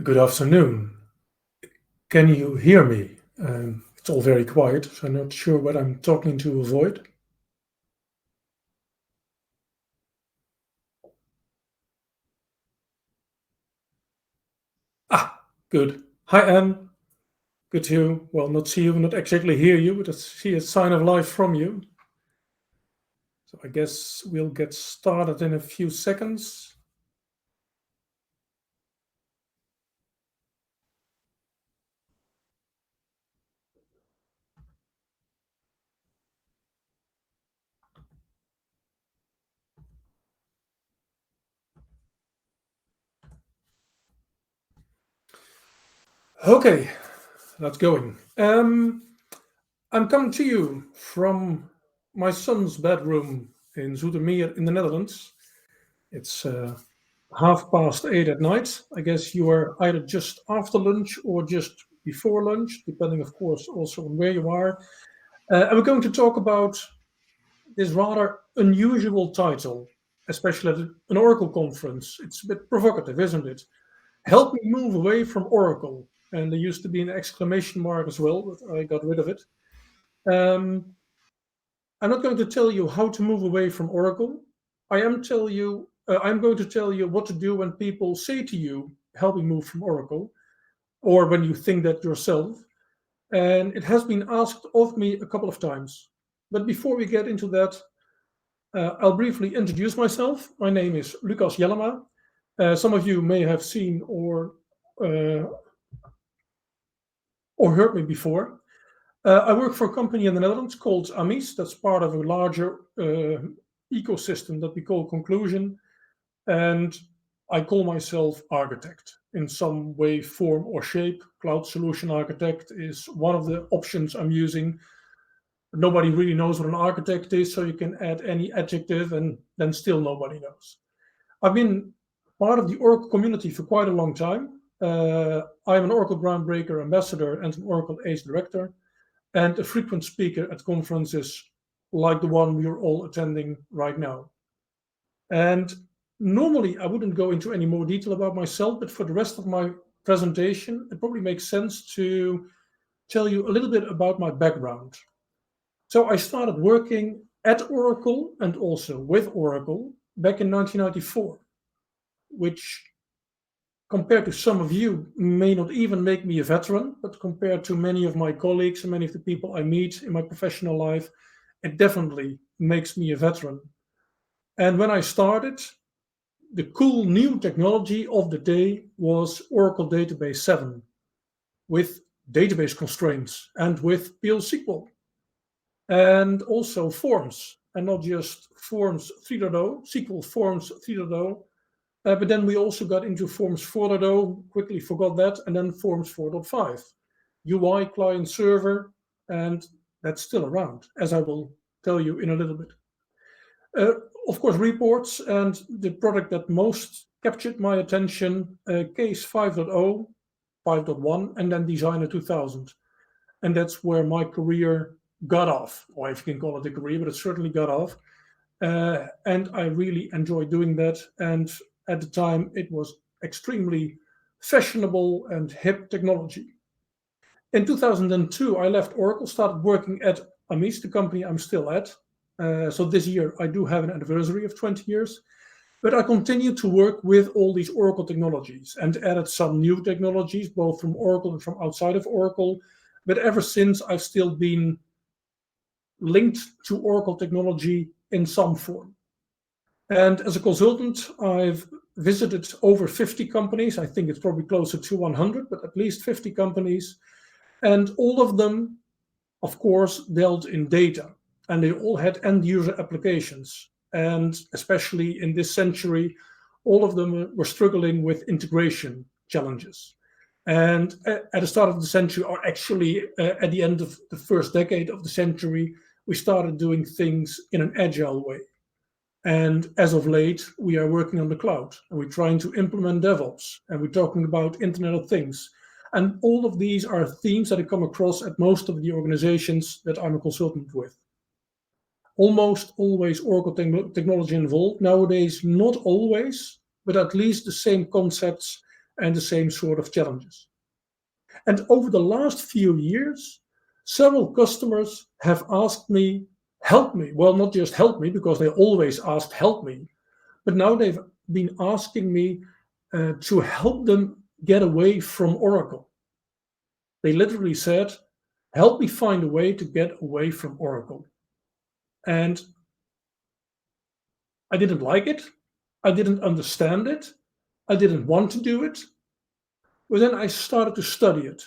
Good afternoon. Can you hear me? It's all very quiet, so I'm not sure what I'm talking to avoid. Good. Hi, Anne. Good to, well, not see you, not exactly hear you, but I see a sign of life from you. So I guess we'll get started in a few seconds. Okay, that's going. I'm coming to you from my son's bedroom in Zoetermeer in the Netherlands. It's 8:30 at night. I guess you are either just after lunch or just before lunch, depending, of course, also on where you are. And we're going to talk about this rather unusual title, especially at an Oracle conference. It's a bit provocative, isn't it? Help me move away from Oracle. And there used to be an exclamation mark as well, but I got rid of it. Um, I'm not going to tell you how to move away from Oracle. I'm going to tell you what to do when people say to you, "Help me move from Oracle," or when you think that yourself. And it has been asked of me a couple of times. But before we get into that, I'll briefly introduce myself. My name is Lucas Jellema. Some of you may have seen uh, or heard me before. I work for a company in the Netherlands called Amis. That's part of a larger ecosystem that we call Conclusion. And I call myself architect in some way, form, or shape. Cloud solution architect is one of the options I'm using. Nobody really knows what an architect is, so you can add any adjective and then still nobody knows. I've been part of the Oracle community for quite a long time. I'm an Oracle Groundbreaker ambassador and an Oracle ACE director, and a frequent speaker at conferences like the one we're all attending right now. And normally I wouldn't go into any more detail about myself, but for the rest of my presentation, it probably makes sense to tell you a little bit about my background. So I started working at Oracle and also with Oracle back in 1994, which compared to some of you may not even make me a veteran, but compared to many of my colleagues and many of the people I meet in my professional life, it definitely makes me a veteran. And when I started, the cool new technology of the day was Oracle Database 7 with database constraints and with PL/SQL and also forms, and not just forms 3.0, SQL Forms 3.0. But then we also got into Forms 4.0, quickly forgot that, and then Forms 4.5, UI client server, and that's still around, as I will tell you in a little bit. Of course, reports, and the product that most captured my attention, Case 5.0, 5.1, and then Designer 2000. And that's where my career got off, or if you can call it a career, but it certainly got off. And I really enjoyed doing that. And at the time, it was extremely fashionable and hip technology. In 2002, I left Oracle, started working at Amis, the company I'm still at. So this year, I do have an anniversary of 20 years. But I continued to work with all these Oracle technologies and added some new technologies, both from Oracle and from outside of Oracle. But ever since, I've still been linked to Oracle technology in some form. And as a consultant, I've visited over 50 companies. I think it's probably closer to 100, but at least 50 companies. And all of them, of course, dealt in data. And they all had end user applications. And especially in this century, all of them were struggling with integration challenges. And at the start of the century, or actually at the end of the first decade of the century, we started doing things in an agile way. And as of late, we are working on the cloud, and we're trying to implement DevOps, and we're talking about Internet of Things. And all of these are themes that I come across at most of the organizations that I'm a consultant with. Almost always Oracle technology involved. Nowadays, not always, but at least the same concepts and the same sort of challenges. And over the last few years, several customers have asked me, help me. Well, not just help me, because they always asked help me, but now they've been asking me to help them get away from Oracle. They literally said, help me find a way to get away from Oracle. And I didn't like it. I didn't understand it. I didn't want to do it. But then I started to study it.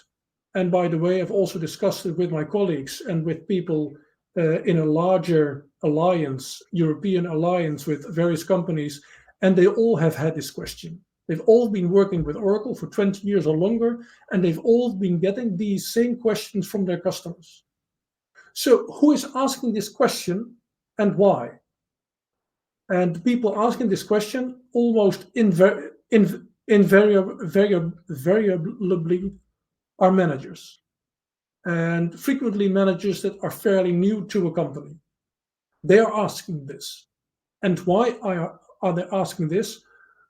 And by the way, I've also discussed it with my colleagues and with people in a larger alliance, European alliance with various companies, and they all have had this question. They've all been working with Oracle for 20 years or longer, and they've all been getting these same questions from their customers. So who is asking this question and why? And the people asking this question almost invariably are managers, and frequently managers that are fairly new to a company. They are asking this. And why are they asking this?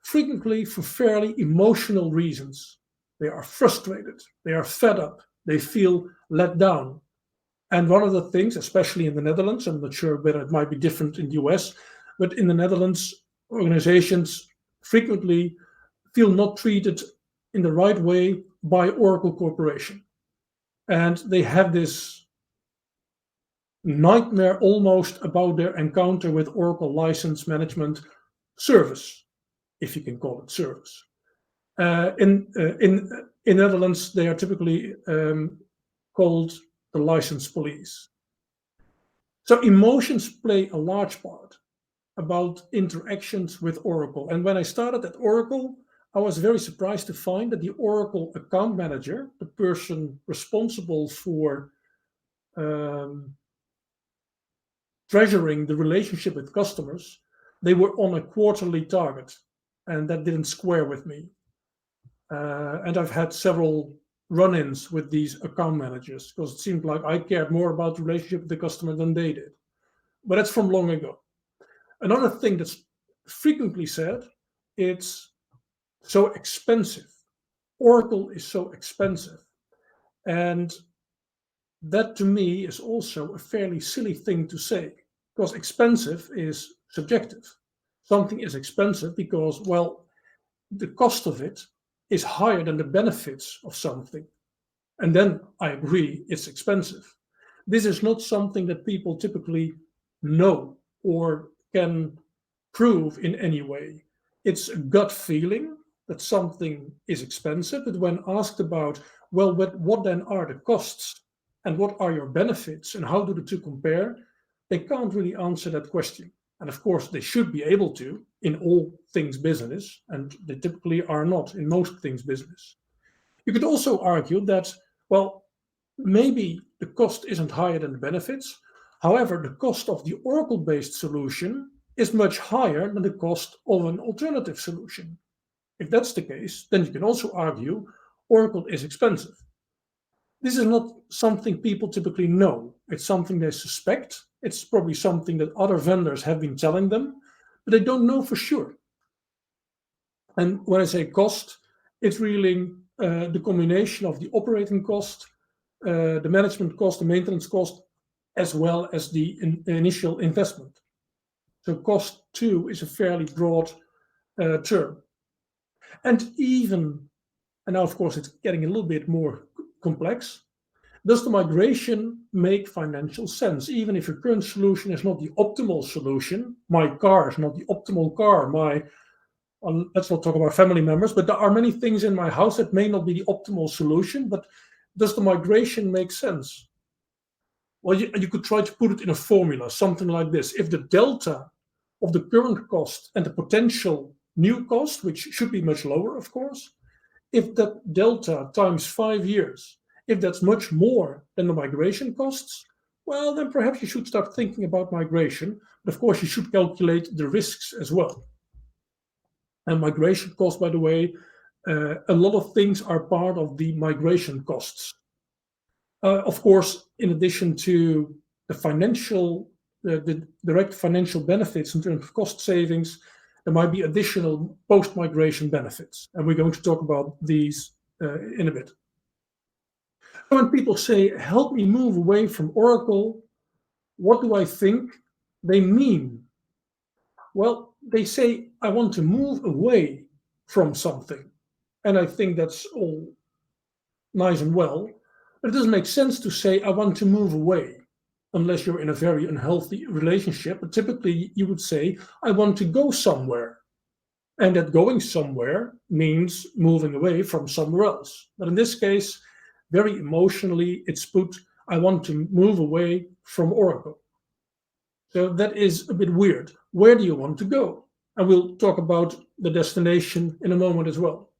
Frequently for fairly emotional reasons. They are frustrated, they are fed up, they feel let down. And one of the things, especially in the Netherlands, I'm not sure whether it might be different in the US, but in the Netherlands, organizations frequently feel not treated in the right way by Oracle Corporation. And they have this nightmare almost about their encounter with Oracle License Management Service, if you can call it service. In Netherlands, they are typically called the license police. So emotions play a large part about interactions with Oracle. And when I started at Oracle, I was very surprised to find that the Oracle account manager, the person responsible for treasuring the relationship with customers, they were on a quarterly target, and that didn't square with me. And I've had several run-ins with these account managers because it seemed like I cared more about the relationship with the customer than they did. But that's from long ago. Another thing that's frequently said, it's so expensive. Oracle is so expensive. And that to me is also a fairly silly thing to say, because expensive is subjective. Something is expensive because, well, the cost of it is higher than the benefits of something. And then I agree, it's expensive. This is not something that people typically know or can prove in any way. It's a gut feeling that something is expensive, but when asked about, well, what then are the costs and what are your benefits and how do the two compare, they can't really answer that question. And of course, they should be able to in all things business, and they typically are not in most things business. You could also argue that, well, maybe the cost isn't higher than the benefits. However, the cost of the Oracle-based solution is much higher than the cost of an alternative solution. If that's the case, then you can also argue Oracle is expensive. This is not something people typically know. It's something they suspect. It's probably something that other vendors have been telling them, but they don't know for sure. And when I say cost, it's really the combination of the operating cost, the management cost, the maintenance cost, as well as the initial investment. So cost too is a fairly broad term. And now of course it's getting a little bit more complex, does the migration make financial sense? Even if your current solution is not the optimal solution, my car is not the optimal car, let's not talk about family members, but there are many things in my house that may not be the optimal solution, but does the migration make sense? Well, you could try to put it in a formula, something like this. If the delta of the current cost and the potential new cost, which should be much lower, of course, if that delta times 5 years, if that's much more than the migration costs, well, then perhaps you should start thinking about migration. But of course, you should calculate the risks as well. And migration costs, by the way, a lot of things are part of the migration costs. Of course, in addition to the direct financial benefits in terms of cost savings, there might be additional post-migration benefits. And we're going to talk about these in a bit. When people say, help me move away from Oracle, what do I think they mean? Well, they say, I want to move away from something. And I think that's all nice and well, but it doesn't make sense to say, I want to move away, unless you're in a very unhealthy relationship. But typically, you would say, I want to go somewhere. And that going somewhere means moving away from somewhere else. But in this case, very emotionally, it's put, I want to move away from Oracle. So that is a bit weird. Where do you want to go? And we'll talk about the destination in a moment as well.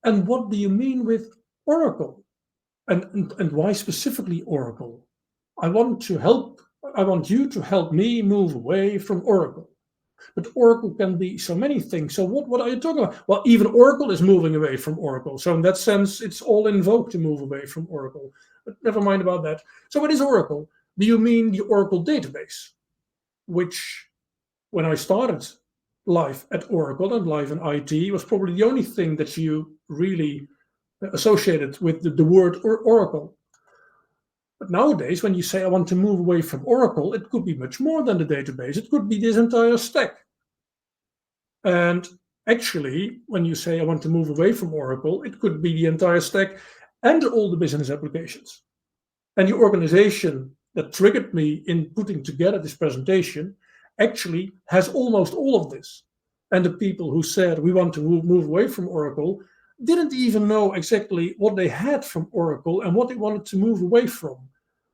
And what do you mean with Oracle? And why specifically Oracle? I want you to help me move away from Oracle. But Oracle can be so many things. So what are you talking about? Well, even Oracle is moving away from Oracle. So in that sense, it's all in vogue to move away from Oracle. But never mind about that. So what is Oracle? Do you mean the Oracle database? Which, when I started life at Oracle and life in IT, was probably the only thing that you really associated with the word Oracle. But nowadays, when you say, I want to move away from Oracle, it could be much more than the database. It could be this entire stack. And actually, when you say, I want to move away from Oracle, it could be the entire stack and all the business applications. And the organization that triggered me in putting together this presentation actually has almost all of this. And the people who said, we want to move away from Oracle, didn't even know exactly what they had from Oracle and what they wanted to move away from.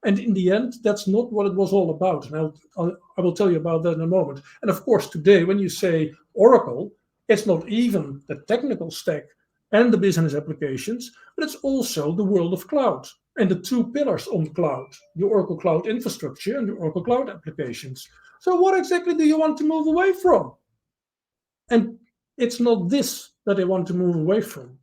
And in the end, that's not what it was all about. And I will tell you about that in a moment. And of course, today, when you say Oracle, it's not even the technical stack and the business applications, but it's also the world of cloud and the two pillars on cloud, the Oracle Cloud Infrastructure and the Oracle Cloud Applications. So what exactly do you want to move away from? And it's not this that they want to move away from.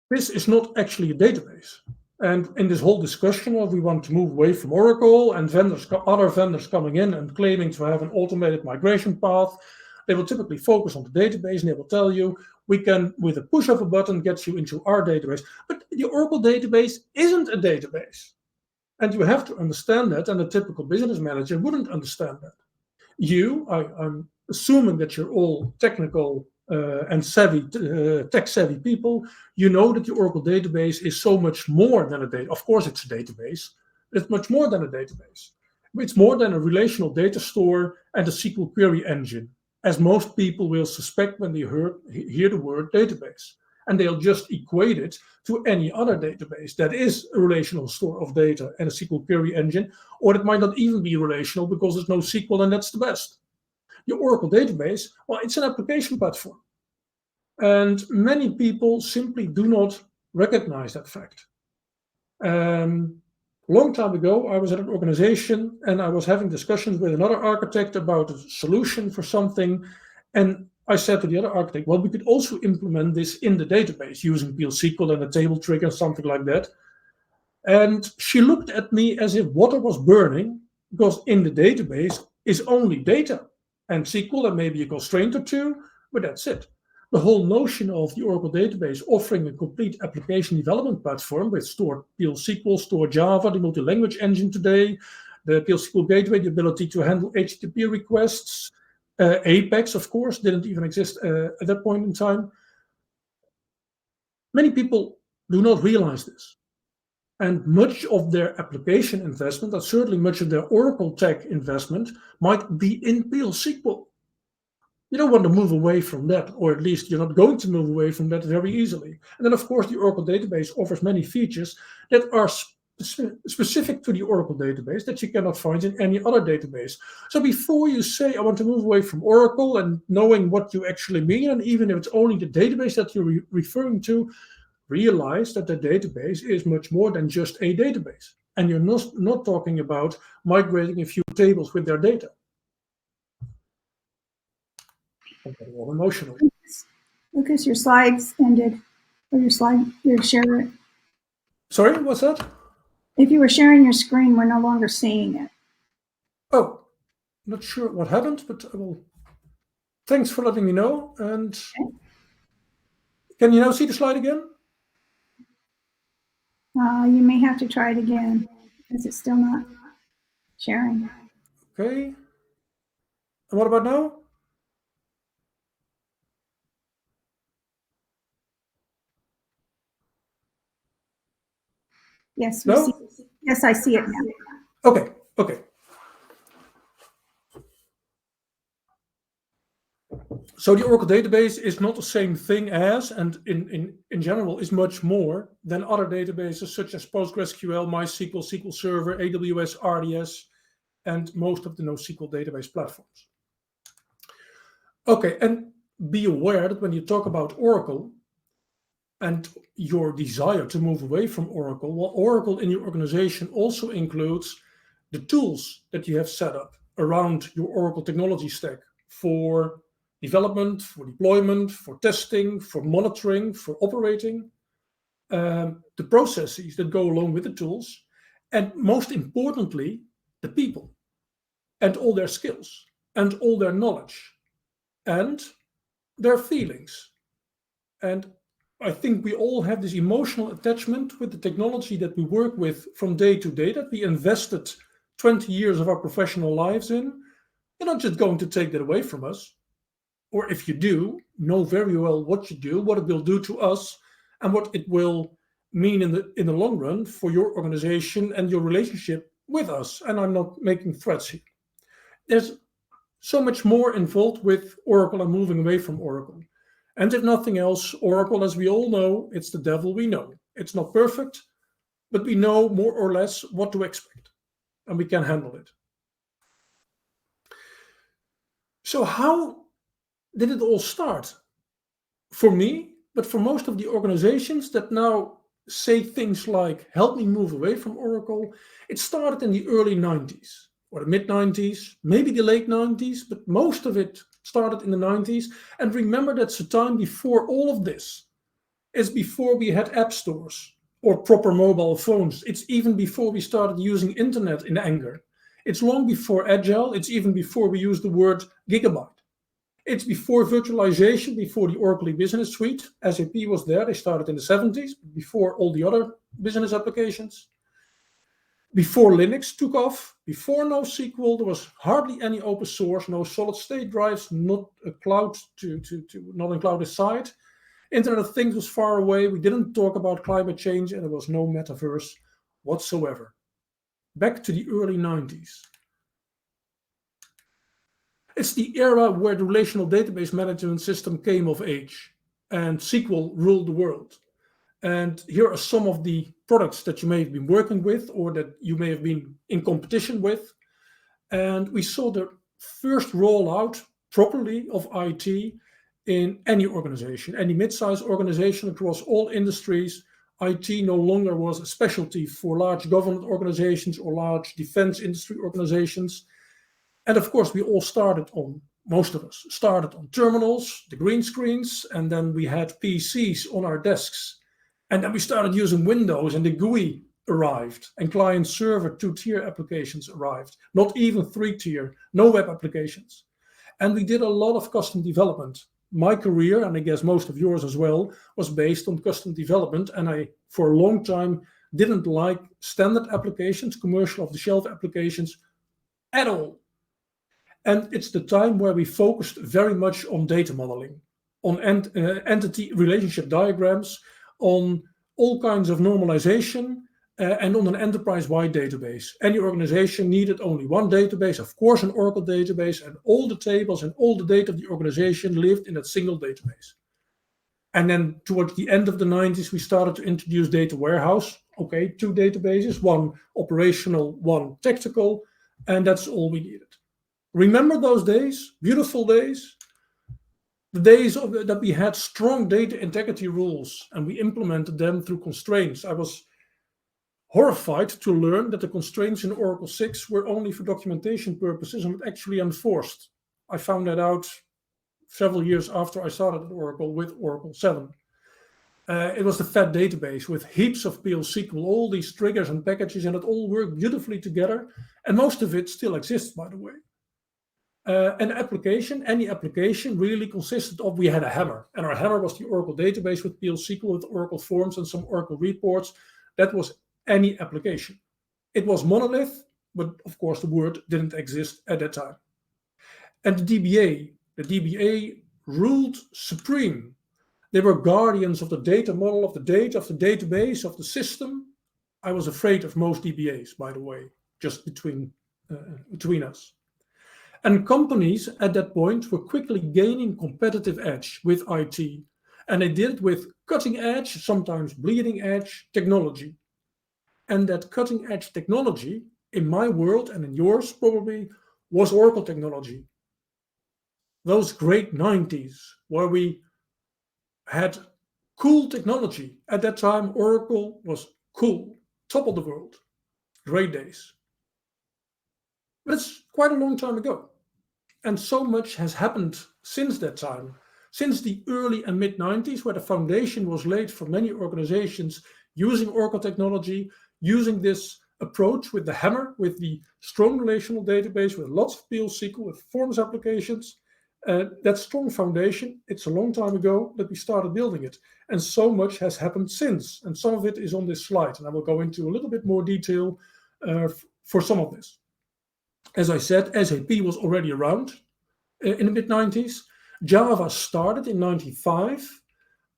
This is not actually a database. And in this whole discussion of we want to move away from Oracle and other vendors coming in and claiming to have an automated migration path, they will typically focus on the database and they will tell you, we can, with a push of a button, get you into our database. But the Oracle database isn't a database. And you have to understand that, and a typical business manager wouldn't understand that. I'm assuming that you're all technical and savvy, tech-savvy people. You know that the Oracle database is so much more than a database. Of course, it's a database. It's much more than a database. It's more than a relational data store and a SQL query engine, as most people will suspect when they hear the word database. And they'll just equate it to any other database that is a relational store of data and a SQL query engine, or it might not even be relational because there's no SQL and that's the best. The Oracle database, well, it's an application platform. And many people simply do not recognize that fact. Long time ago, I was at an organization and I was having discussions with another architect about a solution for something. And I said to the other architect, well, we could also implement this in the database using PL SQL and a table trigger, something like that. And she looked at me as if water was burning, because in the database is only data and SQL and maybe a constraint or two, but that's it. The whole notion of the Oracle database offering a complete application development platform with stored PL SQL, stored Java, the multi-language engine today, the PL SQL gateway, the ability to handle HTTP requests, Apex, of course, didn't even exist at that point in time. Many people do not realize this. And much of their application investment, and certainly much of their Oracle tech investment, might be in PL SQL. You don't want to move away from that, or at least you're not going to move away from that very easily. And then, of course, the Oracle database offers many features that are specific to the Oracle database that you cannot find in any other database. So before you say, I want to move away from Oracle, and knowing what you actually mean, and even if it's only the database that you're referring to, realize that the database is much more than just a database. And you're not talking about migrating a few tables with their data. I'm getting all emotional. Lucas, your slides ended. Or your share. Sorry, what's that? If you were sharing your screen, we're no longer seeing it. Oh, Not sure what happened, but I will. Thanks for letting me know. And can you now see the slide again? You may have to try it again because it's still not sharing. Okay. And what about now? Yes, No? Yes, I see it now. Okay. Okay. So the Oracle database is not the same thing as, and in general is much more than other databases such as PostgreSQL, MySQL, SQL Server, AWS, RDS, and most of the NoSQL database platforms. Okay, and be aware that when you talk about Oracle and your desire to move away from Oracle, well, Oracle in your organization also includes the tools that you have set up around your Oracle technology stack for development, for deployment, for testing, for monitoring, for operating, the processes that go along with the tools, and most importantly, the people and all their skills and all their knowledge and their feelings. And I think we all have this emotional attachment with the technology that we work with from day to day, that we invested 20 years of our professional lives in. You're not just going to take that away from us. Or if you do, know very well what you do, what it will do to us, and what it will mean in the long run for your organization and your relationship with us. And I'm not making threats here. There's so much more involved with Oracle and moving away from Oracle. And if nothing else, Oracle, as we all know, it's the devil we know. It's not perfect, but we know more or less what to expect, and we can handle it. So how did it all start? For me, but for most of the organizations that now say things like, help me move away from Oracle, it started in the early 90s or the mid 90s, maybe the late 90s, but most of it started in the 90s. And remember, that's a time before all of this. It's before we had app stores or proper mobile phones. It's even before we started using internet in anger. It's long before Agile. It's even before we use the word gigabyte. It's before virtualization, before the Oracle Business Suite. SAP was there. They started in the 70s, before all the other business applications. Before Linux took off, before NoSQL, there was hardly any open source, no solid state drives, not a cloud not in cloud side. Internet of Things was far away. We didn't talk about climate change, and there was no metaverse whatsoever. Back to the early 90s. It's the era where the relational database management system came of age, and SQL ruled the world. And here are some of the products that you may have been working with or that you may have been in competition with. And we saw the first rollout properly of IT in any organization, any mid-sized organization across all industries. IT no longer was a specialty for large government organizations or large defense industry organizations. And of course, we all started on, most of us started on terminals, the green screens, and then we had PCs on our desks. And then we started using Windows, and the GUI arrived, and client server 2-tier applications arrived, not even 3-tier, no web applications. And we did a lot of custom development. My career, and I guess most of yours as well, was based on custom development. And I, for a long time, didn't like standard applications, commercial off-the-shelf applications at all. And it's the time where we focused very much on data modeling, on entity relationship diagrams, on all kinds of normalization, and on an enterprise-wide database. Any organization needed only one database, of course, an Oracle database, and all the tables and all the data of the organization lived in that single database. And then towards the end of the 90s, we started to introduce data warehouse. Okay, 2 databases, one operational, one tactical, and that's all we needed. Remember those days, beautiful days? The days that we had strong data integrity rules and we implemented them through constraints. I was horrified to learn that the constraints in Oracle 6 were only for documentation purposes and actually enforced. I found that out several years after I started at Oracle with Oracle 7. It was the fat database with heaps of PL SQL, all these triggers and packages, and it all worked beautifully together. And most of it still exists, by the way. Any application really consisted of, we had a hammer, and our hammer was the Oracle database with PL SQL, with Oracle Forms and some Oracle reports. That was any application. It was monolith, but of course the word didn't exist at that time. And the DBA ruled supreme. They were guardians of the data model, of the data, of the database, of the system. I was afraid of most DBAs, by the way, just between us. And companies at that point were quickly gaining competitive edge with IT. And they did it with cutting edge, sometimes bleeding edge technology. And that cutting edge technology, in my world and in yours probably, was Oracle technology. Those great 90s where we had cool technology. At that time, Oracle was cool, top of the world. Great days. But it's quite a long time ago. And so much has happened since that time, since the early and mid 90s, where the foundation was laid for many organizations using Oracle technology, using this approach with the hammer, with the strong relational database, with lots of PL SQL, with forms applications. That strong foundation, it's a long time ago that we started building it. And so much has happened since. And some of it is on this slide. And I will go into a little bit more detail for some of this. As I said, SAP was already around in the mid-90s. Java started in 95.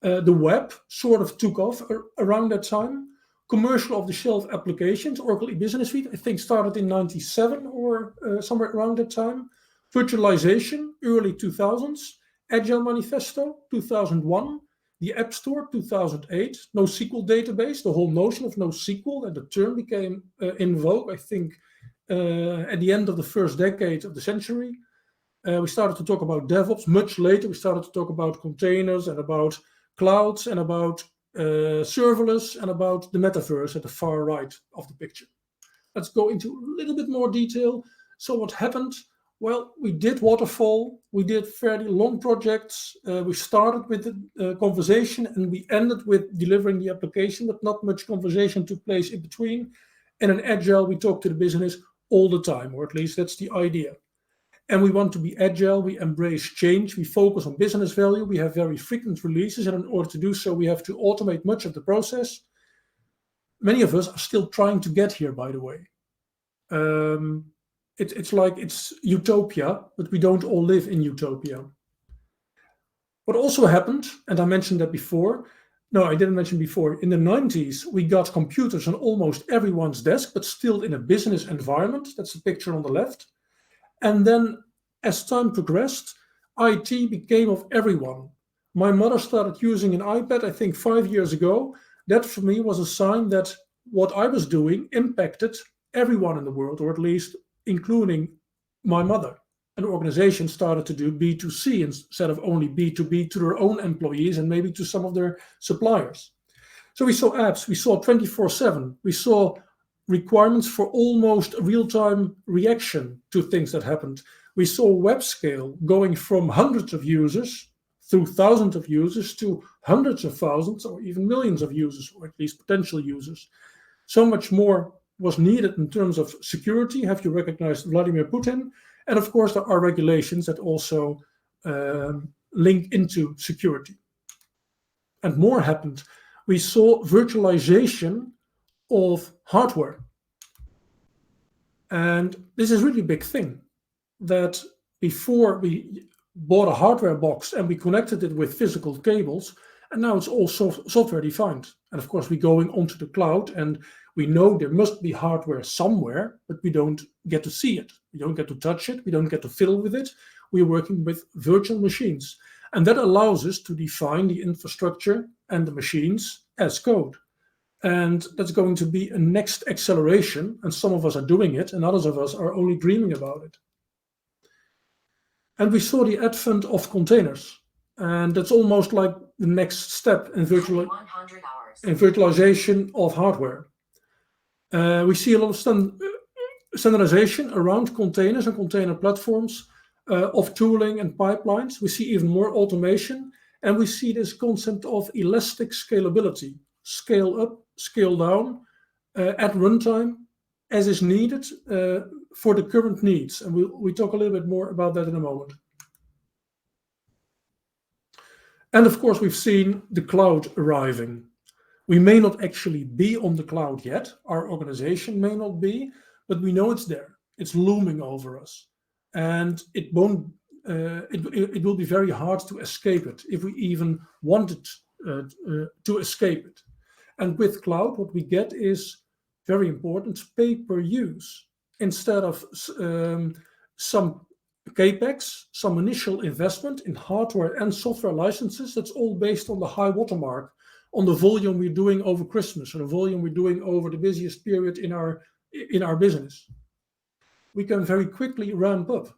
The web sort of took off around that time. Commercial off-the-shelf applications, Oracle E-Business Suite, I think started in 97 or somewhere around that time. Virtualization, early 2000s. Agile Manifesto, 2001. The App Store, 2008. NoSQL database, the whole notion of NoSQL and the term became in vogue, I think, at the end of the first decade of the century. We started to talk about DevOps. Much later, we started to talk about containers and about clouds and about serverless and about the metaverse at the far right of the picture. Let's go into a little bit more detail. So what happened? Well, we did waterfall. We did fairly long projects. We started with the conversation and we ended with delivering the application, but not much conversation took place in between. And in Agile, we talk to the business all the time, or at least that's the idea. And we want to be agile, we embrace change, we focus on business value, we have very frequent releases, and in order to do so, we have to automate much of the process. Many of us are still trying to get here, by the way. It's like it's utopia, but we don't all live in utopia. What also happened, and I mentioned that before, no, I didn't mention before, in the 90s, we got computers on almost everyone's desk, but still in a business environment. That's the picture on the left. And then as time progressed, IT became of everyone. My mother started using an iPad, I think 5 years ago. That for me was a sign that what I was doing impacted everyone in the world, or at least including my mother. An organization started to do B2C instead of only B2B to their own employees and maybe to some of their suppliers. So we saw apps, we saw 24/7, we saw requirements for almost real-time reaction to things that happened. We saw web scale going from hundreds of users through thousands of users to hundreds of thousands or even millions of users, or at least potential users. So much more was needed in terms of security. Have you recognized Vladimir Putin? And of course, there are regulations that also link into security. And more happened. We saw virtualization of hardware. And this is really a big thing, that before we bought a hardware box and we connected it with physical cables, and now it's all software defined. And of course, we're going onto the cloud and we know there must be hardware somewhere, but we don't get to see it. We don't get to touch it. We don't get to fiddle with it. We're working with virtual machines. And that allows us to define the infrastructure and the machines as code. And that's going to be a next acceleration. And some of us are doing it, and others of us are only dreaming about it. And we saw the advent of containers. And that's almost like the next step in virtualization of hardware. We see a lot of standardization around containers and container platforms, of tooling and pipelines. We see even more automation, and we see this concept of elastic scalability. Scale up, scale down, at runtime, as is needed for the current needs. And we'll talk a little bit more about that in a moment. And of course, we've seen the cloud arriving. We may not actually be on the cloud yet. Our organization may not be, but we know it's there. It's looming over us. And it won't. It will be very hard to escape it if we even wanted to escape it. And with cloud, what we get is very important, pay per use instead of some capex, some initial investment in hardware and software licenses. That's all based on the high watermark, on the volume we're doing over Christmas or the volume we're doing over the busiest period in our business. We can very quickly ramp up.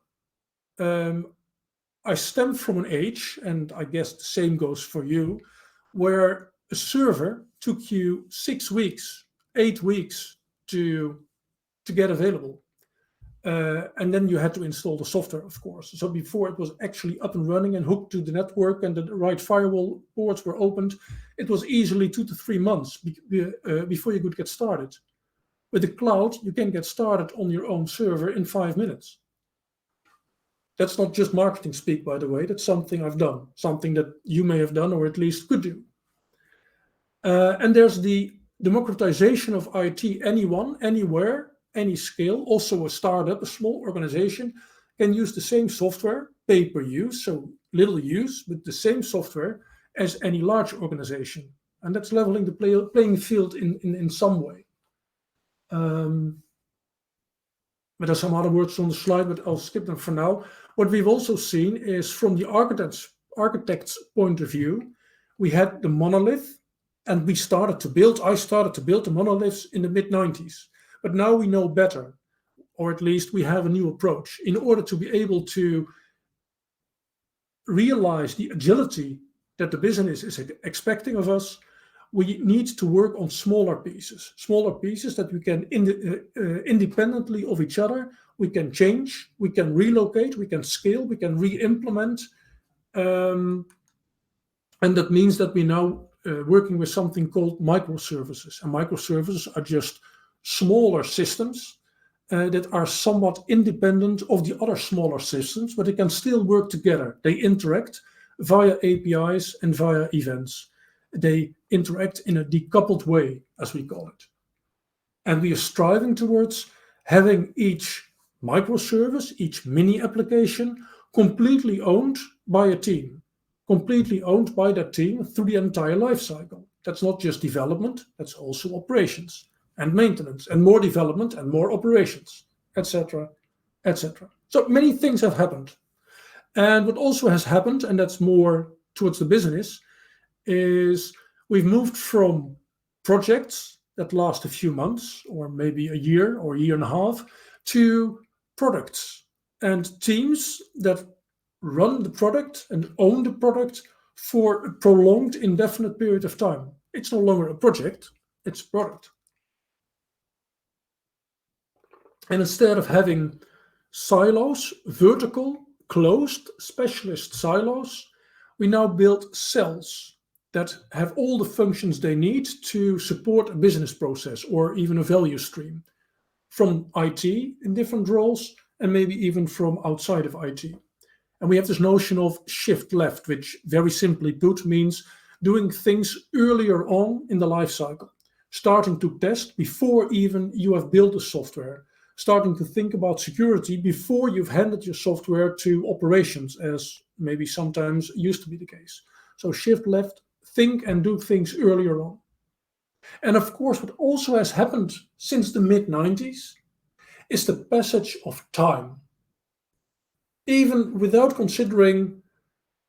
I stem from an age, and I guess the same goes for you, where a server took you 6 weeks, 8 weeks to get available. And then you had to install the software, of course. So before it was actually up and running and hooked to the network and the right firewall ports were opened, it was easily 2 to 3 months before you could get started. With the cloud, you can get started on your own server in 5 minutes. That's not just marketing speak, by the way. That's something I've done, something that you may have done or at least could do. And there's the democratization of IT. Anyone, anywhere, any scale, also a startup, a small organization, can use the same software, pay per use, so little use, but the same software as any large organization. And that's leveling the playing field in some way. But there's some other words on the slide, but I'll skip them for now. What we've also seen is from the architect's point of view, we had the monolith, and I started to build the monoliths in the mid-90s. But now we know better, or at least we have a new approach. In order to be able to realize the agility that the business is expecting of us, we need to work on smaller pieces that we can, independently of each other, we can change, we can relocate, we can scale, we can re-implement. And that means that we're now working with something called microservices. And microservices are just smaller systems that are somewhat independent of the other smaller systems, but they can still work together. They interact via APIs and via events. They interact in a decoupled way, as we call it. And we are striving towards having each microservice, each mini application, completely owned by a team, completely owned by that team through the entire life cycle. That's not just development, that's also operations and maintenance, and more development and more operations, etc., etc. So many things have happened. And what also has happened, and that's more towards the business, is we've moved from projects that last a few months or maybe a year or a year and a half to products and teams that run the product and own the product for a prolonged, indefinite period of time. It's no longer a project, it's a product. And instead of having silos, vertical, closed, specialist silos, we now build cells that have all the functions they need to support a business process or even a value stream from IT in different roles and maybe even from outside of IT. And we have this notion of shift left, which very simply put means doing things earlier on in the life cycle, starting to test before even you have built the software, starting to think about security before you've handed your software to operations, as maybe sometimes used to be the case. So shift left, think and do things earlier on. And of course, what also has happened since the mid-90s is the passage of time. Even without considering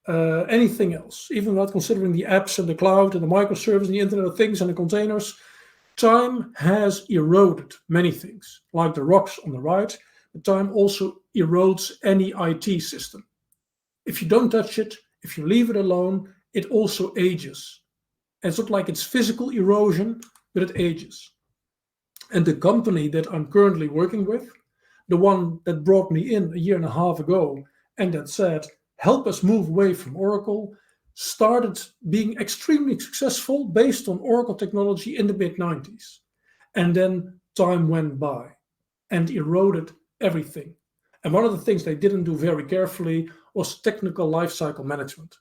anything else, even without considering the apps and the cloud and the microservice and the Internet of Things and the containers, time has eroded many things, like the rocks on the right. But time also erodes any IT system. If you don't touch it, if you leave it alone, it also ages. And it's not like it's physical erosion, but it ages. And the company that I'm currently working with, the one that brought me in a year and a half ago and that said, help us move away from Oracle, started being extremely successful based on Oracle technology in the mid-90s. And then time went by and eroded everything. And one of the things they didn't do very carefully was technical lifecycle management.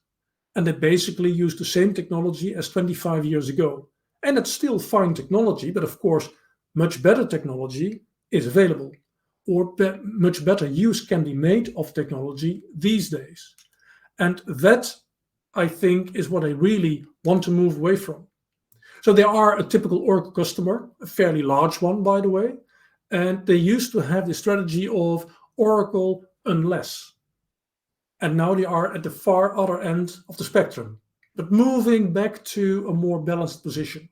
And they basically used the same technology as 25 years ago. And it's still fine technology, but of course, much better technology is available, or much better use can be made of technology these days. And that, I think, is what I really want to move away from. So they are a typical Oracle customer, a fairly large one, by the way. And they used to have the strategy of Oracle unless. And now they are at the far other end of the spectrum, but moving back to a more balanced position.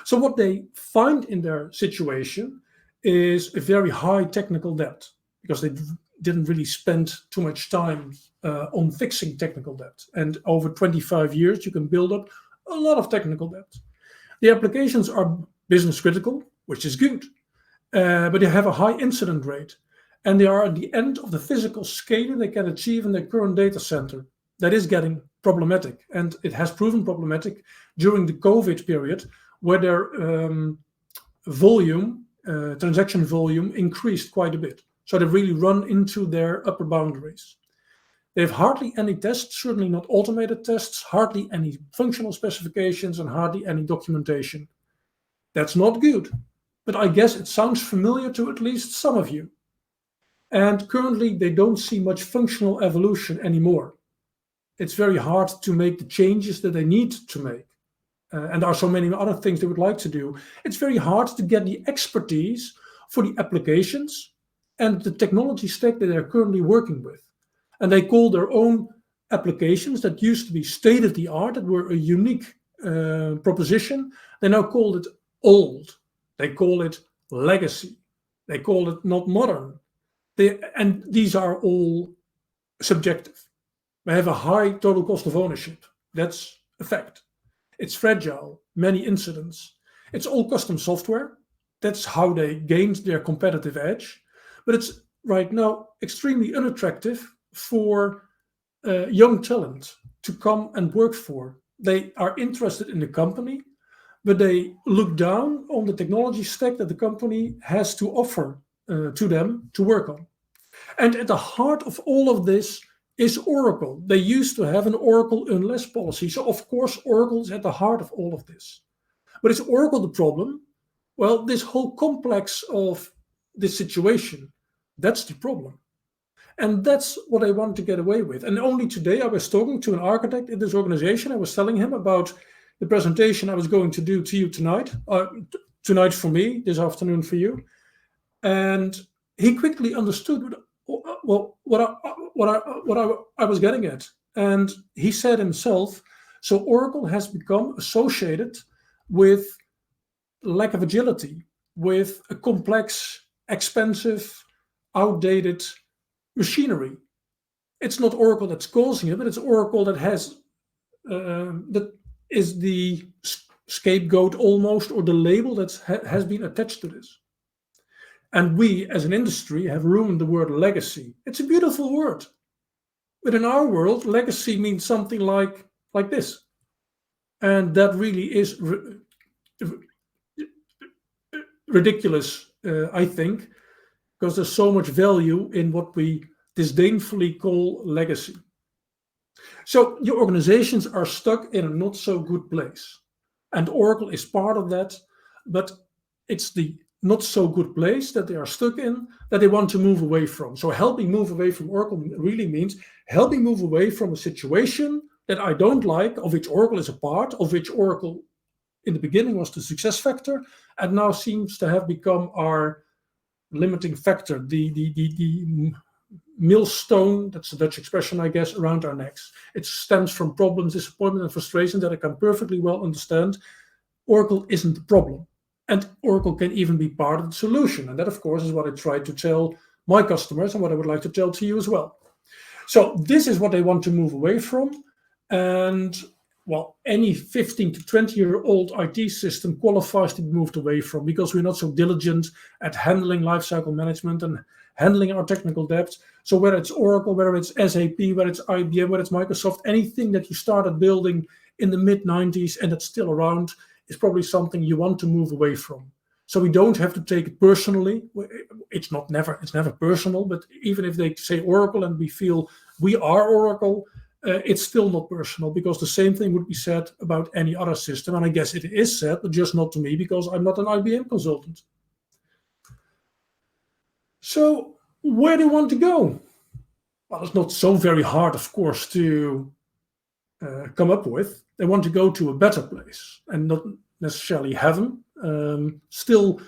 So what they find in their situation is a very high technical debt, because they didn't really spend too much time on fixing technical debt. And over 25 years, you can build up a lot of technical debt. The applications are business critical, which is good, but they have a high incident rate. And they are at the end of the physical scaling they can achieve in their current data center. That is getting problematic. And it has proven problematic during the COVID period, where their transaction volume increased quite a bit. So they've really run into their upper boundaries. They have hardly any tests, certainly not automated tests, hardly any functional specifications, and hardly any documentation. That's not good, but I guess it sounds familiar to at least some of you. And currently, they don't see much functional evolution anymore. It's very hard to make the changes that they need to make. And there are so many other things they would like to do. It's very hard to get the expertise for the applications and the technology stack that they're currently working with. And they call their own applications that used to be state of the art, that were a unique proposition, they now call it old. They call it legacy. They call it not modern. And these are all subjective. They have a high total cost of ownership. That's a fact. It's fragile, many incidents. It's all custom software. That's how they gained their competitive edge. But it's right now extremely unattractive for young talent to come and work for. They are interested in the company, but they look down on the technology stack that the company has to offer to them to work on. And at the heart of all of this is Oracle. They used to have an Oracle unless policy. So of course, Oracle is at the heart of all of this. But is Oracle the problem? Well, this whole complex of this situation, that's the problem. And that's what I want to get away with. And only today I was talking to an architect in this organization. I was telling him about the presentation I was going to do to you tonight. Tonight for me, this afternoon for you. And he quickly understood what I was getting at. And he said himself, so Oracle has become associated with lack of agility, with a complex, expensive, outdated machinery. It's not Oracle that's causing it, but it's Oracle that that is the scapegoat almost, or the label that has been attached to this. And we, as an industry, have ruined the word legacy. It's a beautiful word. But in our world, legacy means something like this. And that really is ridiculous, I think, because there's so much value in what we disdainfully call legacy. So your organizations are stuck in a not so good place. And Oracle is part of that, but it's the not so good place that they are stuck in that they want to move away from. So helping move away from Oracle really means helping move away from a situation that I don't like, of which Oracle is a part, of which Oracle in the beginning was the success factor, and now seems to have become our limiting factor, the millstone, that's a Dutch expression, I guess, around our necks. It stems from problems, disappointment, and frustration that I can perfectly well understand. Oracle isn't the problem. And Oracle can even be part of the solution. And that, of course, is what I try to tell my customers and what I would like to tell to you as well. So this is what they want to move away from. And, well, any 15 to 20-year-old IT system qualifies to be moved away from, because we're not so diligent at handling lifecycle management and handling our technical debt. So whether it's Oracle, whether it's SAP, whether it's IBM, whether it's Microsoft, anything that you started building in the mid-90s and that's still around is probably something you want to move away from. So we don't have to take it personally. It's never personal, but even if they say Oracle and we feel we are Oracle, it's still not personal, because the same thing would be said about any other system. And I guess it is said, but just not to me, because I'm not an IBM consultant. So where do you want to go? Well, it's not so very hard, of course, to come up with. They want to go to a better place, and not necessarily heaven, still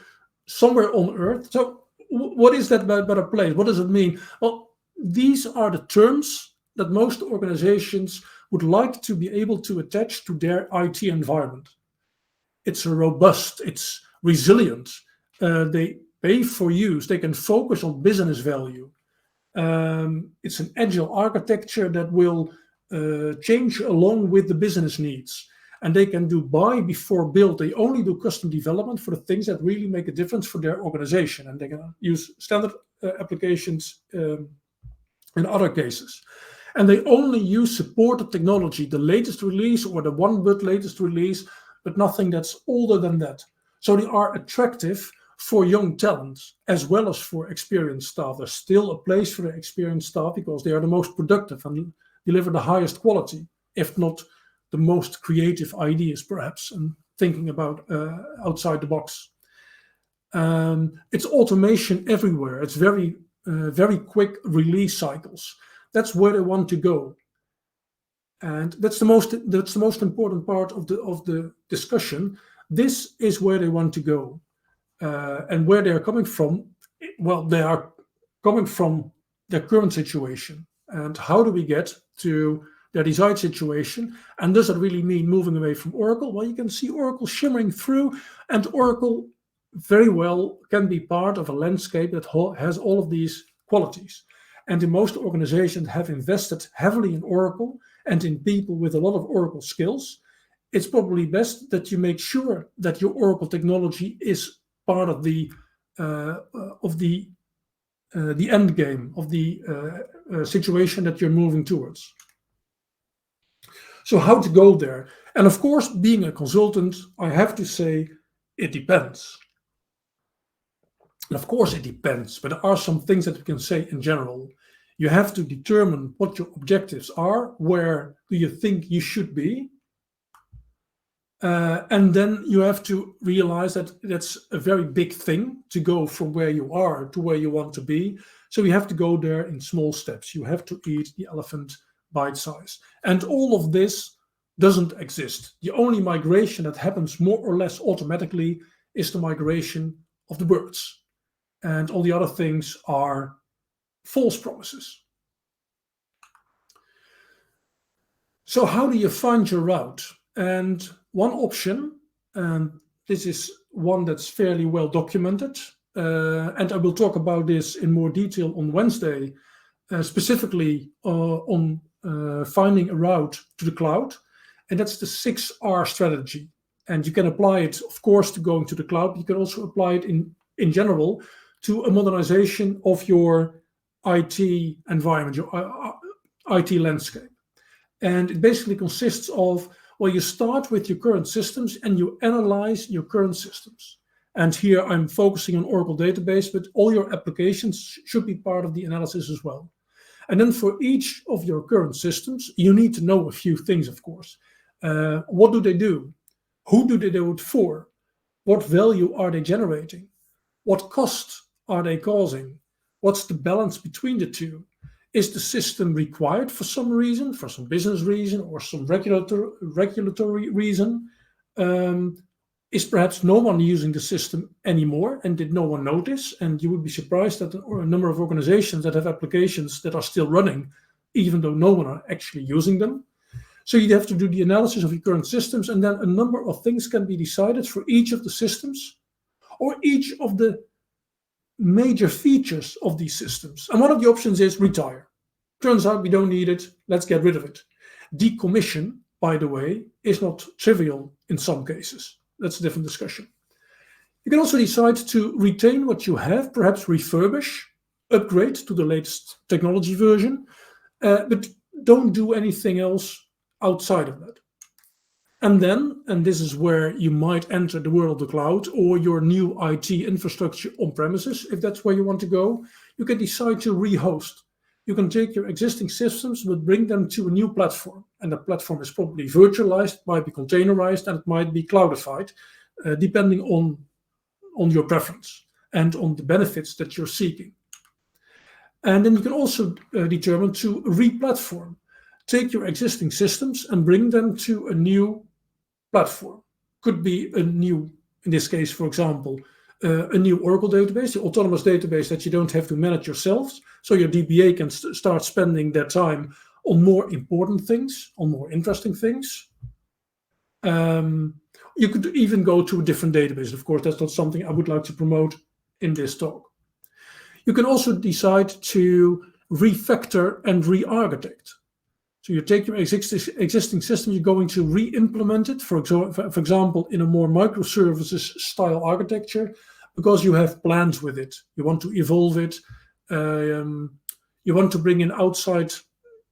somewhere on earth. So what is that better place? What does it mean? Well, these are the terms that most organizations would like to be able to attach to their IT environment. It's robust, it's resilient, they pay for use, they can focus on business value. It's an agile architecture that will change along with the business needs. And they can do buy before build. They only do custom development for the things that really make a difference for their organization. And they can use standard applications in other cases. And they only use supported technology, the latest release or the one-but latest release, but nothing that's older than that. So they are attractive for young talent as well as for experienced staff. There's still a place for the experienced staff because they are the most productive and deliver the highest quality, if not the most creative ideas, perhaps, and thinking about outside the box. It's automation everywhere. It's very quick release cycles. That's where they want to go, and that's the most important part of the discussion. This is where they want to go, and where they are coming from. Well, they are coming from their current situation, and how do we get to their desired situation? And does it really mean moving away from Oracle? Well, you can see Oracle shimmering through, and Oracle very well can be part of a landscape that has all of these qualities. And in most organizations have invested heavily in Oracle and in people with a lot of Oracle skills. It's probably best that you make sure that your Oracle technology is part of the end game of the situation that you're moving towards. So how to go there? And of course, being a consultant, I have to say it depends. And of course it depends, but there are some things that we can say in general. You have to determine what your objectives are, where do you think you should be, and then you have to realize that that's a very big thing to go from where you are to where you want to be. So you have to go there in small steps. You have to eat the elephant bite size. And all of this doesn't exist. The only migration that happens more or less automatically is the migration of the birds. And all the other things are false promises. So how do you find your route? And one option, and this is one that's fairly well documented, and I will talk about this in more detail on Wednesday, specifically on finding a route to the cloud, and that's the 6R strategy. And you can apply it, of course, to going to the cloud. You can also apply it in general to a modernization of your IT environment, your IT landscape. And it basically consists of, well, you start with your current systems and you analyze your current systems. And here I'm focusing on Oracle database, but all your applications should be part of the analysis as well. And then for each of your current systems, you need to know a few things, of course. What do they do? Who do they do it for? What value are they generating? What cost are they causing? What's the balance between the two? Is the system required for some reason, for some business reason, or some regulatory reason? Is perhaps no one using the system anymore, and did no one notice? And you would be surprised that a number of organizations that have applications that are still running, even though no one are actually using them. So you have to do the analysis of your current systems, and then a number of things can be decided for each of the systems, or each of the major features of these systems. And one of the options is retire. Turns out we don't need it, let's get rid of it. Decommission, by the way, is not trivial in some cases. That's a different discussion. You can also decide to retain what you have, perhaps refurbish, upgrade to the latest technology version, but don't do anything else outside of that. And then, and this is where you might enter the world of the cloud or your new IT infrastructure on premises, if that's where you want to go, you can decide to rehost. You can take your existing systems but bring them to a new platform. And the platform is probably virtualized, might be containerized, and it might be cloudified, depending on your preference and on the benefits that you're seeking. And then you can also determine to re-platform. Take your existing systems and bring them to a new platform. Could be a new, in this case, for example, a new Oracle database, the autonomous database that you don't have to manage yourselves. So your DBA can start spending their time on more important things, on more interesting things. You could even go to a different database. Of course, that's not something I would like to promote in this talk. You can also decide to refactor and re-architect. So you take your existing system, you're going to re-implement it, for example, in a more microservices style architecture, because you have plans with it. You want to evolve it. You want to bring in outside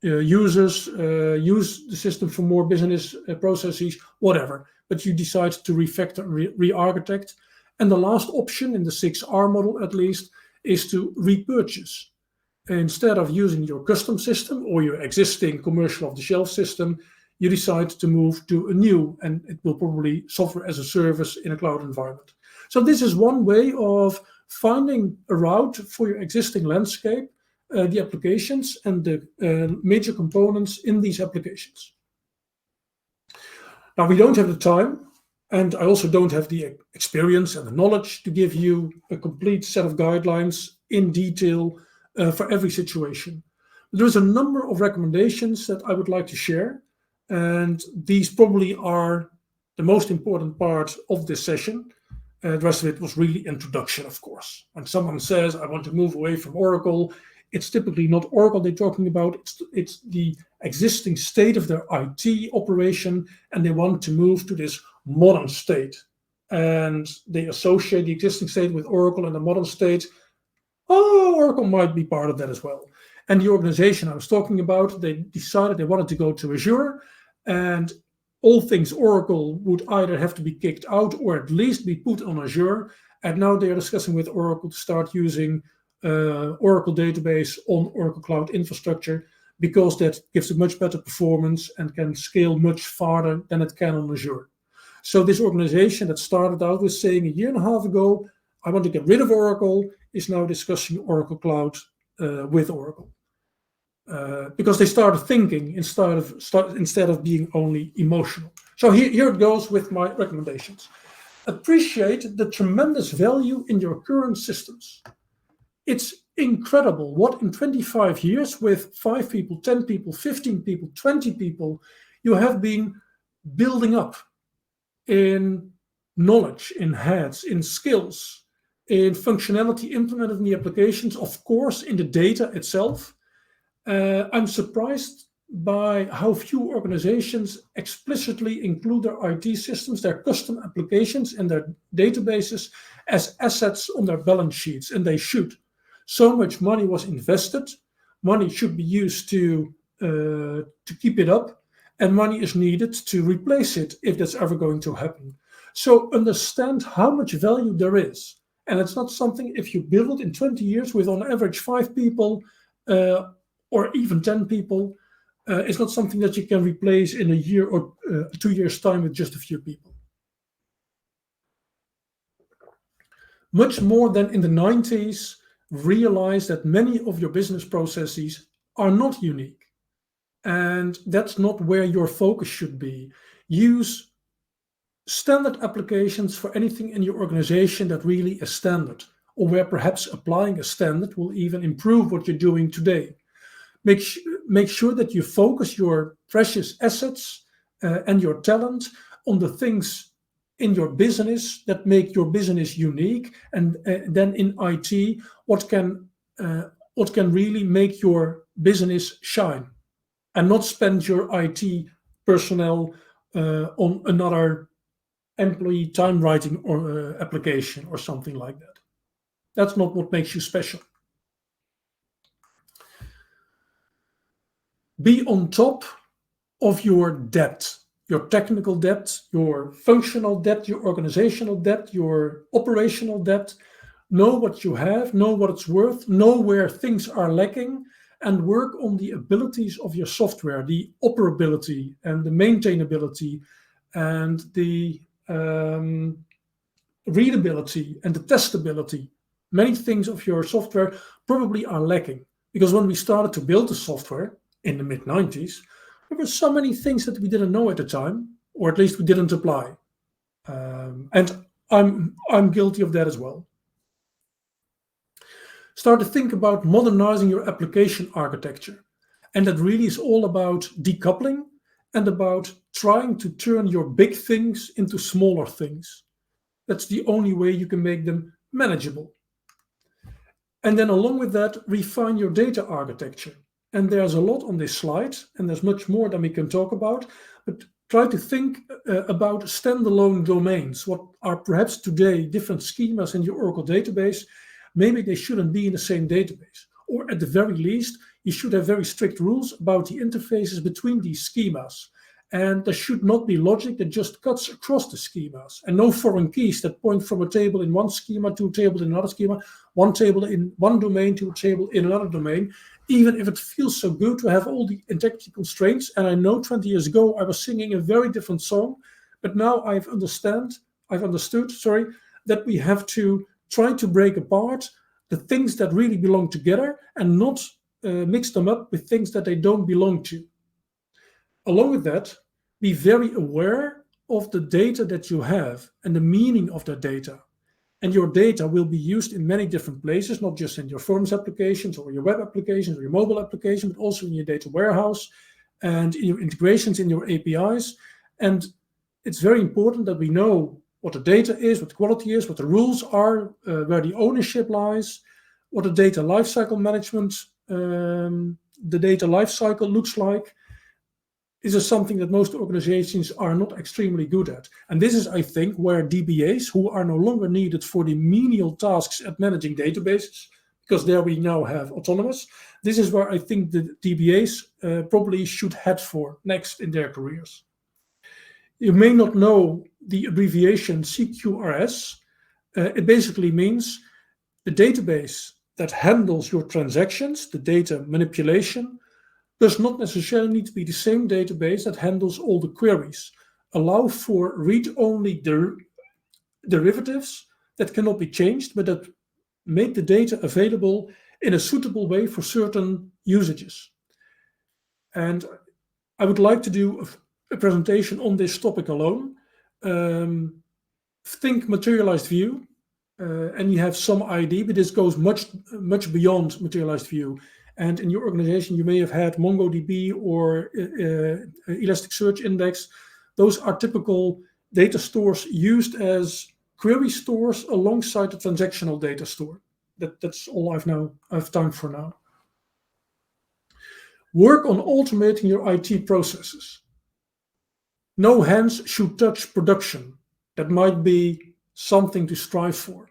users, use the system for more business processes, whatever. But you decide to refactor and re-architect. And the last option in the 6R model, at least, is to repurchase. Instead of using your custom system or your existing commercial off-the-shelf system, you decide to move to a new, and it will probably software as a service in a cloud environment. So this is one way of finding a route for your existing landscape, the applications and the major components in these applications. Now, we don't have the time, and I also don't have the experience and the knowledge to give you a complete set of guidelines in detail for every situation. There's a number of recommendations that I would like to share, and these probably are the most important part of this session. The rest of it was really introduction, of course. When someone says, I want to move away from Oracle, it's typically not Oracle they're talking about, it's the existing state of their IT operation, and they want to move to this modern state. And they associate the existing state with Oracle and the modern state. Oh, Oracle might be part of that as well. And the organization I was talking about, they decided they wanted to go to Azure, and all things Oracle would either have to be kicked out or at least be put on Azure. And now they are discussing with Oracle to start using Oracle database on Oracle Cloud Infrastructure, because that gives a much better performance and can scale much farther than it can on Azure. So this organization that started out with saying a year and a half ago, I want to get rid of Oracle, is now discussing Oracle Cloud with Oracle. Because they started thinking instead of being only emotional. So here it goes with my recommendations. Appreciate the tremendous value in your current systems. It's incredible what in 25 years with 5 people, 10 people, 15 people, 20 people, you have been building up in knowledge, in heads, in skills, in functionality implemented in the applications, of course, in the data itself. I'm surprised by how few organizations explicitly include their IT systems, their custom applications, and their databases as assets on their balance sheets, and they should. So much money was invested. Money should be used to keep it up, and money is needed to replace it if that's ever going to happen. So understand how much value there is. And it's not something, if you build it in 20 years with on average 5 people or even 10 people, it's not something that you can replace in a year or 2 years' time with just a few people. Much more than in the 90s, realize that many of your business processes are not unique. And that's not where your focus should be. Use standard applications for anything in your organization that really is standard, or where perhaps applying a standard will even improve what you're doing today. Make sure that you focus your precious assets and your talent on the things in your business that make your business unique, and then in IT, what can really make your business shine, and not spend your IT personnel on another employee time writing or application or something like that. That's not what makes you special. Be on top of your debt, your technical debt, your functional debt, your organizational debt, your operational debt. Know what you have, know what it's worth, know where things are lacking, and work on the abilities of your software, the operability and the maintainability and the readability and the testability. Many things of your software probably are lacking, because when we started to build the software in the mid-90s, there were so many things that we didn't know at the time, or at least we didn't apply. And I'm guilty of that as well. Start to think about modernizing your application architecture. And that really is all about decoupling and about trying to turn your big things into smaller things. That's the only way you can make them manageable. And then along with that, refine your data architecture. And there's a lot on this slide, and there's much more than we can talk about, but try to think about standalone domains. What are perhaps today different schemas in your Oracle database? Maybe they shouldn't be in the same database. Or at the very least, you should have very strict rules about the interfaces between these schemas. And there should not be logic that just cuts across the schemas, and no foreign keys that point from a table in one schema to a table in another schema, one table in one domain to a table in another domain, even if it feels so good to have all the integrity constraints. And I know 20 years ago I was singing a very different song, but now I've understood, that we have to try to break apart the things that really belong together and not mix them up with things that they don't belong to. Along with that, be very aware of the data that you have and the meaning of that data. And your data will be used in many different places, not just in your Forms applications or your web applications or your mobile application, but also in your data warehouse and in your integrations in your APIs. And it's very important that we know what the data is, what the quality is, what the rules are, where the ownership lies, what the data lifecycle management, the data lifecycle looks like. This is something that most organizations are not extremely good at. And this is, I think, where DBAs, who are no longer needed for the menial tasks at managing databases, because there we now have autonomous, this is where I think the DBAs probably should head for next in their careers. You may not know the abbreviation CQRS. It basically means the database that handles your transactions, the data manipulation, does not necessarily need to be the same database that handles all the queries. Allow for read-only derivatives that cannot be changed, but that make the data available in a suitable way for certain usages. And I would like to do a presentation on this topic alone. Think materialized view, and you have some ID, but this goes much beyond materialized view. And in your organization, you may have had MongoDB or Elasticsearch Index. Those are typical data stores used as query stores alongside the transactional data store. That's all I have time for now. Work on automating your IT processes. No hands should touch production. That might be something to strive for.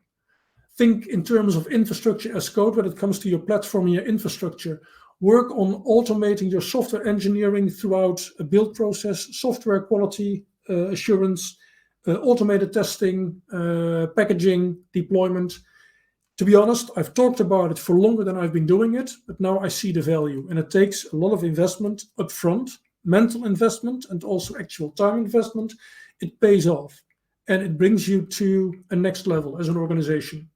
Think in terms of infrastructure as code when it comes to your platform and your infrastructure. Work on automating your software engineering throughout a build process, software quality assurance, automated testing, packaging, deployment. To be honest, I've talked about it for longer than I've been doing it, but now I see the value. And it takes a lot of investment upfront, mental investment, and also actual time investment. It pays off, and it brings you to a next level as an organization.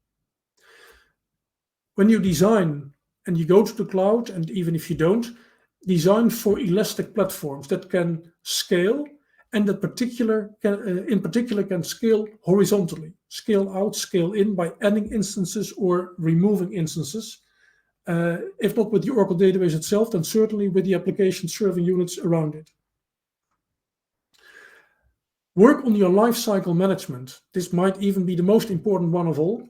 When you design and you go to the cloud, and even if you don't, design for elastic platforms that can scale, and that in particular can scale horizontally, scale out, scale in by adding instances or removing instances. If not with the Oracle database itself, then certainly with the application serving units around it. Work on your lifecycle management. This might even be the most important one of all.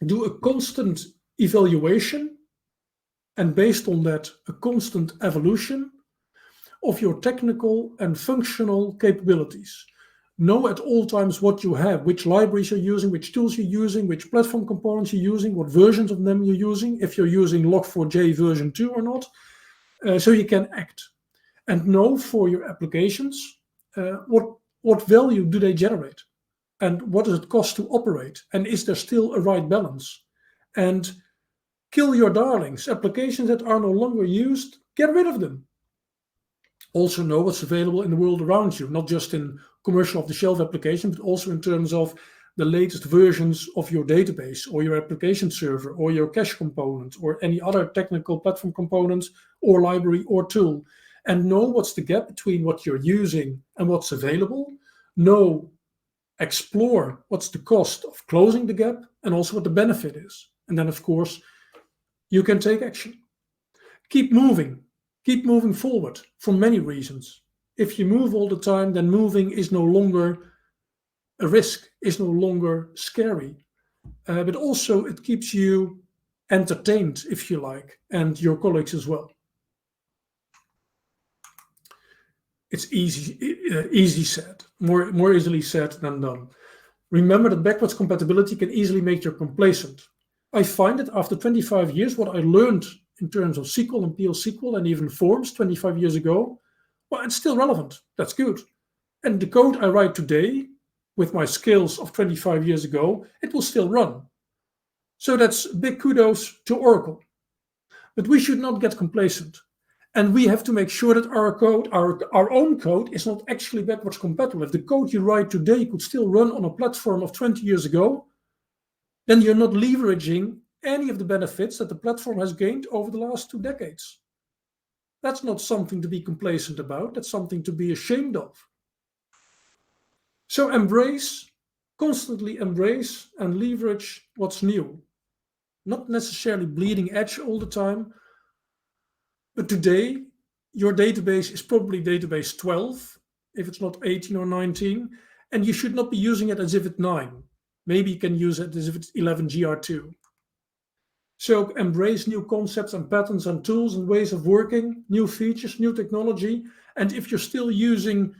Do a constant evaluation, and based on that, a constant evolution of your technical and functional capabilities. Know at all times what you have, which libraries you're using, which tools you're using, which platform components you're using, what versions of them you're using, if you're using Log4j version 2 or not, so you can act. and know for your applications what value do they generate, and what does it cost to operate, and is there still a right balance? And kill your darlings. Applications that are no longer used, get rid of them. Also know what's available in the world around you, not just in commercial off-the-shelf applications, but also in terms of the latest versions of your database or your application server or your cache component or any other technical platform components or library or tool. And know what's the gap between what you're using and what's available. Explore what's the cost of closing the gap and also what the benefit is. And then, of course, you can take action. Keep moving forward for many reasons. If you move all the time, then moving is no longer a risk, is no longer scary. But also it keeps you entertained, if you like, and your colleagues as well. It's easy said, more easily said than done. Remember that backwards compatibility can easily make you complacent. I find that after 25 years, what I learned in terms of SQL and PL/SQL and even forms 25 years ago, well, it's still relevant. That's good. And the code I write today, with my skills of 25 years ago, it will still run. So that's big kudos to Oracle. But we should not get complacent. And we have to make sure that our code, our own code, is not actually backwards compatible. If the code you write today could still run on a platform of 20 years ago, then you're not leveraging any of the benefits that the platform has gained over the last 2 decades. That's not something to be complacent about. That's something to be ashamed of. So constantly embrace and leverage what's new. Not necessarily bleeding edge all the time, but today your database is probably database 12, if it's not 18 or 19, and you should not be using it as if it's 9. Maybe you can use it as if it's 11 GR2. So embrace new concepts and patterns and tools and ways of working, new features, new technology. And if you're still using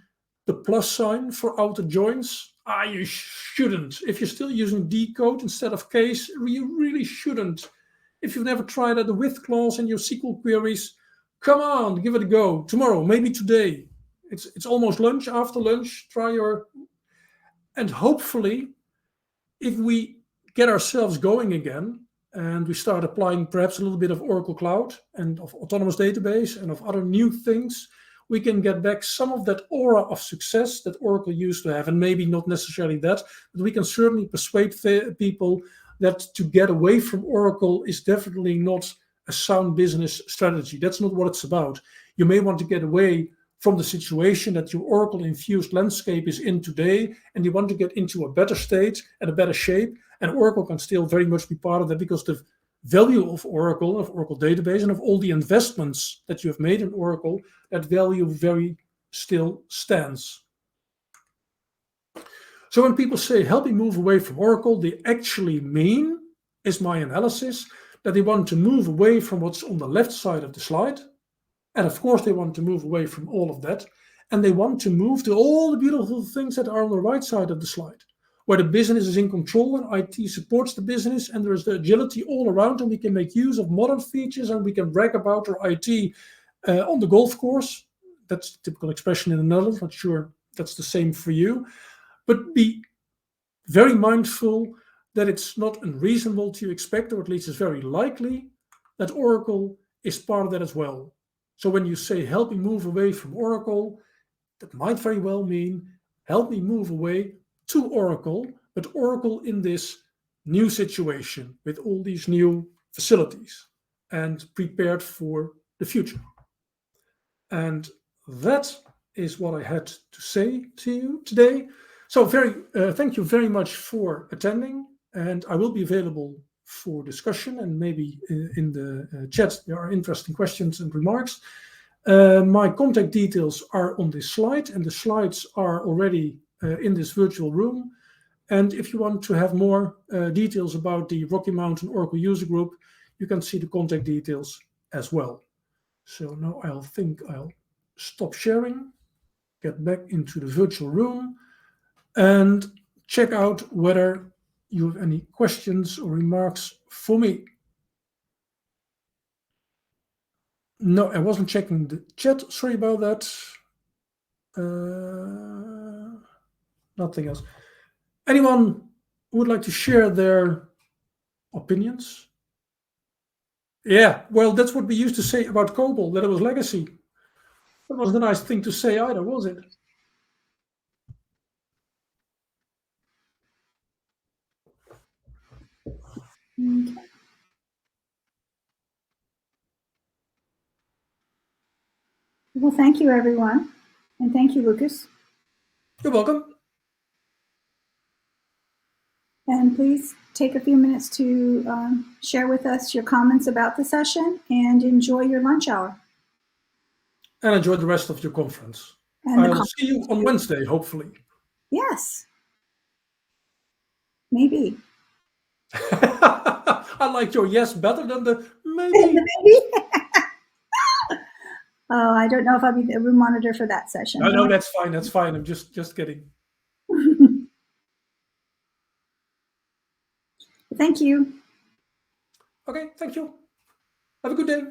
the plus sign for outer joins, you shouldn't. If you're still using decode instead of case, you really shouldn't. If you've never tried out the with clause in your SQL queries, come on, give it a go. Tomorrow, maybe today. It's almost lunch. After lunch, and hopefully, if we get ourselves going again and we start applying perhaps a little bit of Oracle Cloud and of Autonomous Database and of other new things, we can get back some of that aura of success that Oracle used to have, and maybe not necessarily that, but we can certainly persuade people that to get away from Oracle is definitely not a sound business strategy. That's not what it's about. You may want to get away from the situation that your Oracle-infused landscape is in today, and you want to get into a better state and a better shape, and Oracle can still very much be part of that, because the value of Oracle Database, and of all the investments that you have made in Oracle, that value very still stands. So when people say, help me move away from Oracle, they actually mean, is my analysis, that they want to move away from what's on the left side of the slide. And of course, they want to move away from all of that. And they want to move to all the beautiful things that are on the right side of the slide, where the business is in control and IT supports the business, and there is the agility all around, and we can make use of modern features, and we can brag about our IT on the golf course. That's the typical expression in the Netherlands. Not sure that's the same for you. But be very mindful that it's not unreasonable to expect, or at least it's very likely, that Oracle is part of that as well. So when you say, help me move away from Oracle, that might very well mean, help me move away to Oracle, but Oracle in this new situation with all these new facilities and prepared for the future. And that is what I had to say to you today. So thank you very much for attending, and I will be available for discussion, and maybe in the chat there are interesting questions and remarks. My contact details are on this slide, and the slides are already in this virtual room. And if you want to have more details about the Rocky Mountain Oracle User Group, you can see the contact details as well. So now I'll stop sharing, get back into the virtual room, and check out whether you have any questions or remarks for me. No, I wasn't checking the chat. Sorry about that. Nothing else. Anyone who would like to share their opinions? Yeah, well, that's what we used to say about COBOL, that it was legacy. That wasn't a nice thing to say either, was it? Okay. Well, thank you, everyone. And thank you, Lucas. You're welcome. And please take a few minutes to share with us your comments about the session and enjoy your lunch hour. And enjoy the rest of your conference. And I'll see you on Wednesday, hopefully. Yes. Maybe. I like your yes better than the maybe. Maybe. Oh, I don't know if I'll be the room monitor for that session. No, that's fine. That's fine. I'm just kidding. Thank you. Okay, thank you. Have a good day.